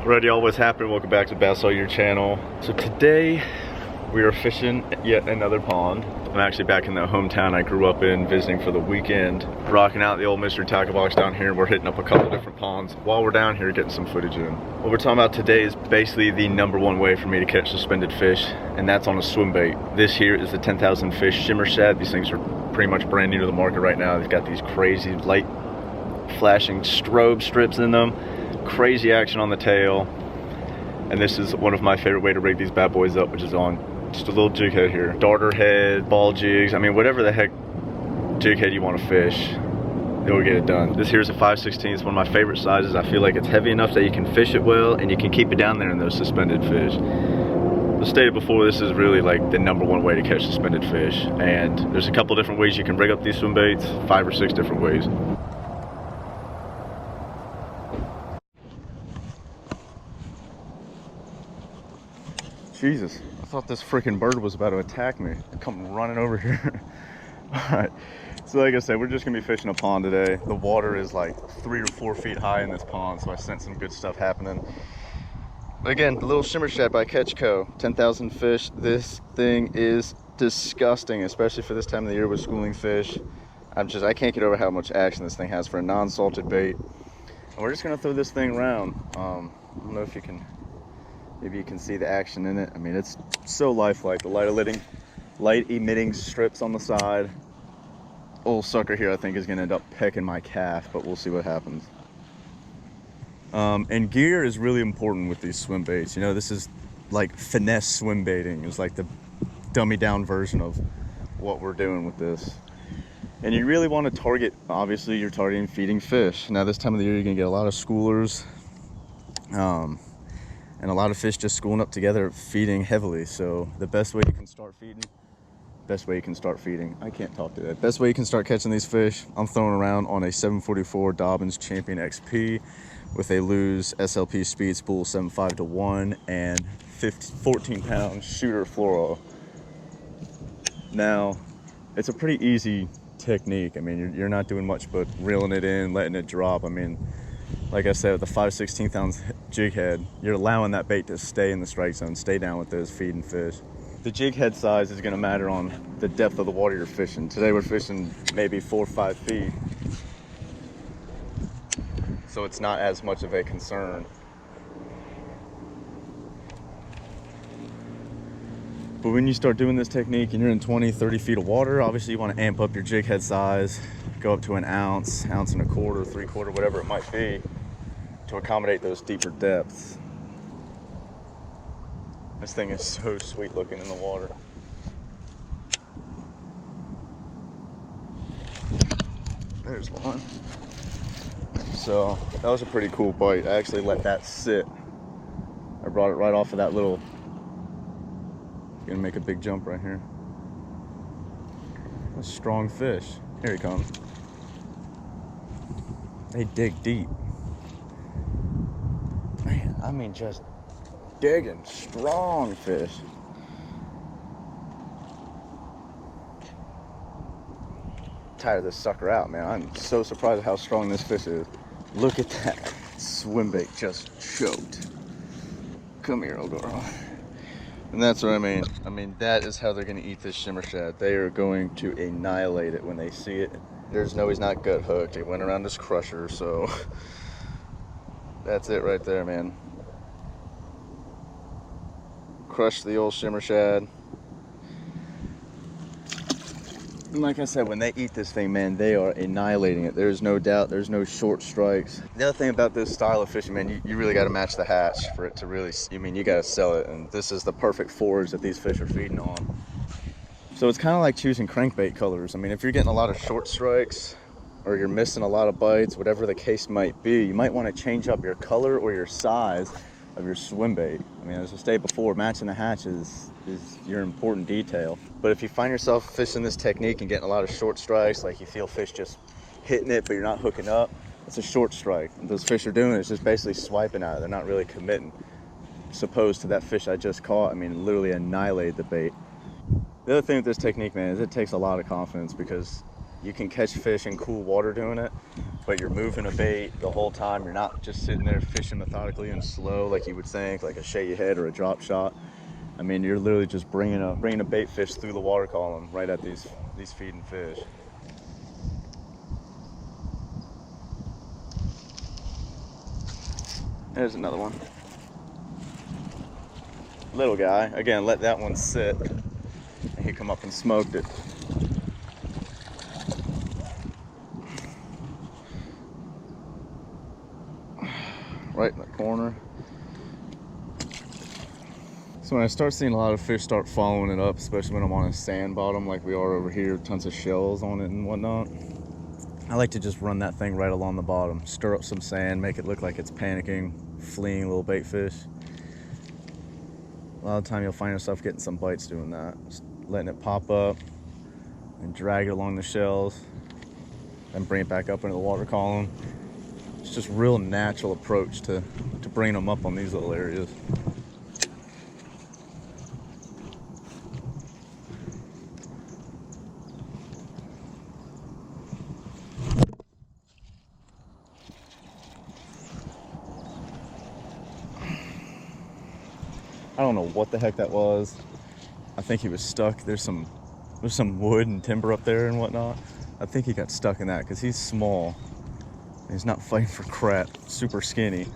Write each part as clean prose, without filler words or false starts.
Alright y'all, what's happening? Welcome back to Bass All Year channel. So today we are fishing yet another pond. I'm actually back in the hometown I grew up in, visiting for the weekend. Rocking out the old mystery tackle box down here. We're hitting up a couple different ponds while we're down here getting some footage in. What we're talking about today is basically the #1 way for me to catch suspended fish, and that's on a swim bait. This here is the 10,000 fish Shimmer Shad. These things are pretty much brand new to the market right now. They've got these crazy light flashing strobe strips in them. Crazy action on the tail, and this is one of my favorite way to rig these bad boys up, which is on just a little jig head here, darter head, ball jigs. I mean, whatever the heck jig head you want to fish, it will get it done. This here is a 5/16. It's one of my favorite sizes. I feel like it's heavy enough that you can fish it well and you can keep it down there in those suspended fish. As stated before, this is really like the #1 way to catch suspended fish, and there's a couple different ways you can rig up these swim baits, 5 or 6 different ways. Jesus, I thought this freaking bird was about to attack me. Come running over here. Alright, so like I said, we're just gonna be fishing a pond today. The water is like 3 or 4 feet high in this pond, so I sense some good stuff happening. Again, the little Shimmer Shad by Catch Co. 10,000 fish. This thing is disgusting, especially for this time of the year with schooling fish. I can't get over how much action this thing has for a non-salted bait. And we're just gonna throw this thing around. I don't know if you can, maybe you can see the action in it. I mean, it's so lifelike. The light emitting strips on the side. Old sucker here, I think, is gonna end up pecking my calf, but we'll see what happens. And gear is really important with these swim baits. You know, this is like finesse swim baiting. It's like the dummy down version of what we're doing with this. And you really want to target, obviously you're targeting feeding fish. Now this time of the year you're gonna get a lot of schoolers. And a lot of fish just schooling up together, feeding heavily. So the best way you can start feeding, I can't talk to that. Best way you can start catching these fish, I'm throwing around on a 744 Dobbins Champion XP with a Lew's SLP Speed Spool 7.5-1 and 14-pound shooter fluoro. Now, it's a pretty easy technique. I mean, you're not doing much but reeling it in, letting it drop. I mean, like I said, with the 5/16 ounce jig head, you're allowing that bait to stay in the strike zone, stay down with those feeding fish. The jig head size is gonna matter on the depth of the water you're fishing. Today we're fishing maybe 4 or 5 feet. So it's not as much of a concern. But when you start doing this technique and you're in 20, 30 feet of water, obviously you want to amp up your jig head size, go up to an ounce, 1.25 ounces, 3/4, whatever it might be, to accommodate those deeper depths. This thing is so sweet looking in the water. There's one. So that was a pretty cool bite. I actually let that sit. I brought it right off of that little, gonna make a big jump right here. A strong fish. Here he comes. They dig deep. Man, I mean, just digging. Strong fish. Tired this sucker out, man. I'm so surprised at how strong this fish is. Look at that swim bait just choked. Come here, old girl. And that's what I mean. I mean, that is how they're gonna eat this Shimmer Shad. They are going to annihilate it when they see it. There's no, he's not gut hooked. He went around his crusher, so that's it right there, man. Crush the old Shimmer Shad. And like I said, when they eat this thing, man, they are annihilating it. There's no doubt, there's no short strikes. The other thing about this style of fishing, man, you really got to match the hatch for it to really, I mean, you got to sell it. And this is the perfect forage that these fish are feeding on. So it's kind of like choosing crankbait colors. I mean, if you're getting a lot of short strikes or you're missing a lot of bites, whatever the case might be, you might want to change up your color or your size of your swim bait. I mean, as I stated before, matching the hatch is your important detail. But if you find yourself fishing this technique and getting a lot of short strikes, like you feel fish just hitting it but you're not hooking up, it's a short strike. What those fish are doing is just basically swiping at it. They're not really committing. As opposed to that fish I just caught, I mean, literally annihilated the bait. The other thing with this technique, man, is it takes a lot of confidence, because You can catch fish in cool water doing it, but you're moving a bait the whole time. You're not just sitting there fishing methodically and slow like you would think, like a shaggy head or a drop shot. I mean, you're literally just bringing a bait fish through the water column right at these feeding fish. There's another one. Little guy. Again, let that one sit. And he come up and smoked it. Right in the corner. So when I start seeing a lot of fish start following it up, especially when I'm on a sand bottom like we are over here, tons of shells on it and whatnot, I like to just run that thing right along the bottom, stir up some sand, make it look like it's panicking, fleeing little bait fish. A lot of the time you'll find yourself getting some bites doing that. Just letting it pop up and drag it along the shells, then bring it back up into the water column. It's just a real natural approach to bring them up on these little areas. I don't know what the heck that was. I think he was stuck. There's some wood and timber up there and whatnot. I think he got stuck in that because he's small. He's not fighting for crap. Super skinny.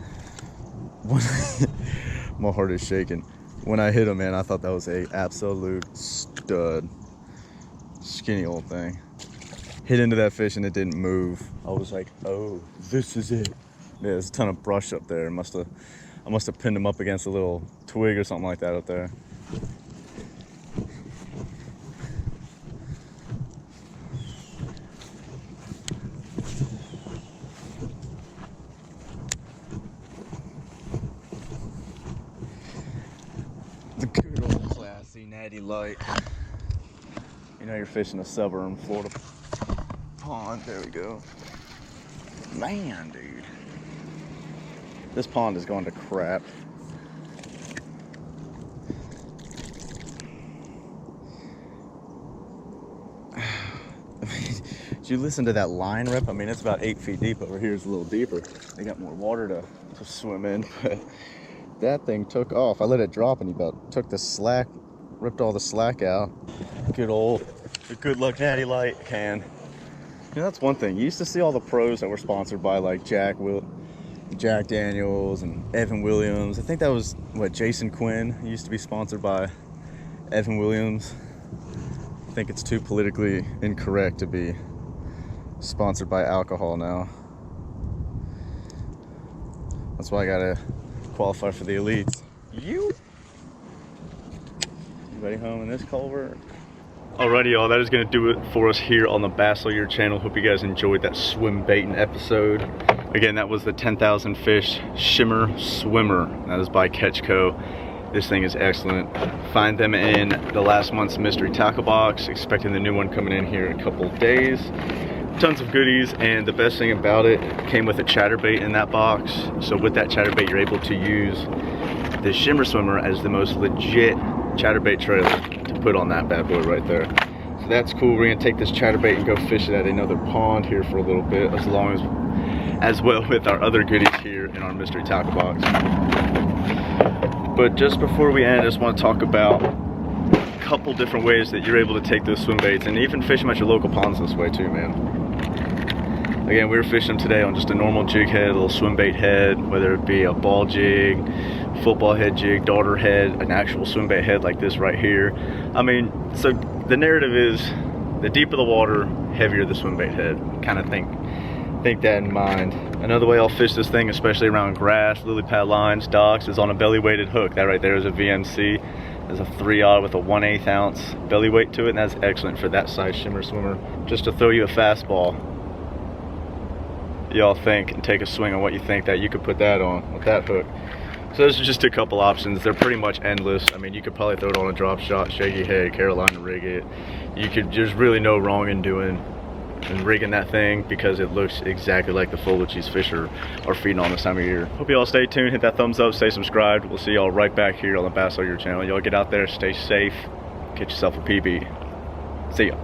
My heart is shaking. When I hit him, man, I thought that was a absolute stud. Skinny old thing. Hit into that fish and it didn't move. I was like, oh, this is it. Yeah, there's a ton of brush up there. I must have pinned him up against a little twig or something like that up there. The good old classy natty light. You know you're fishing a suburban Florida pond. There we go. Man, dude. This pond is going to crap. Did you listen to that line rip? I mean, it's about 8 feet deep. Over here is a little deeper. They got more water to swim in, but that thing took off. I let it drop and he about took the slack, ripped all the slack out. Good old, the Good Luck Natty Light can. You know, that's one thing. You used to see all the pros that were sponsored by like Jack Daniels and Evan Williams. I think that was what, Jason Quinn used to be sponsored by Evan Williams. I think it's too politically incorrect to be sponsored by alcohol now. That's why I gotta qualify for the elites. You ready home in this culvert? Alrighty, y'all, that is going to do it for us here on the Bass All Year channel. Hope you guys enjoyed that swim baiting episode. Again, that was the 10,000 fish Shimmer Swimmer. That is by Catchco. This thing is excellent. Find them in the last month's mystery tackle box. Expecting the new one coming in here in a couple of days. Tons of goodies, and the best thing about it came with a chatterbait in that box. So with that chatterbait, you're able to use the Shimmer Swimmer as the most legit chatterbait trailer to put on that bad boy right there. So that's cool. We're gonna take this chatterbait and go fish it at another pond here for a little bit, as well with our other goodies here in our mystery tackle box. But just before we end, I just want to talk about a couple different ways that you're able to take those swim baits and even fish them at your local ponds this way too, man. Again, we were fishing today on just a normal jig head, a little swim bait head, whether it be a ball jig, football head jig, darter head, an actual swim bait head like this right here. I mean, so the narrative is the deeper the water, heavier the swim bait head. Kind of think that in mind. Another way I'll fish this thing, especially around grass, lily pad lines, docks, is on a belly weighted hook. That right there is a VMC. There's a 3/0 with a 1/8 ounce belly weight to it, and that's excellent for that size Shimmer Swimmer. Just to throw you a fastball, y'all think and take a swing on what you think that you could put that on with that hook. So those are just a couple options. They're pretty much endless. I mean, you could probably throw it on a drop shot, shaggy head, Carolina rig it. There's really no wrong in doing and rigging that thing because it looks exactly like the foliage these fish are feeding on this time of year. Hope you all stay tuned, hit that thumbs up, stay subscribed. We'll see y'all right back here on the Bass All Year channel. Y'all get out there, stay safe, get yourself a PB. See ya.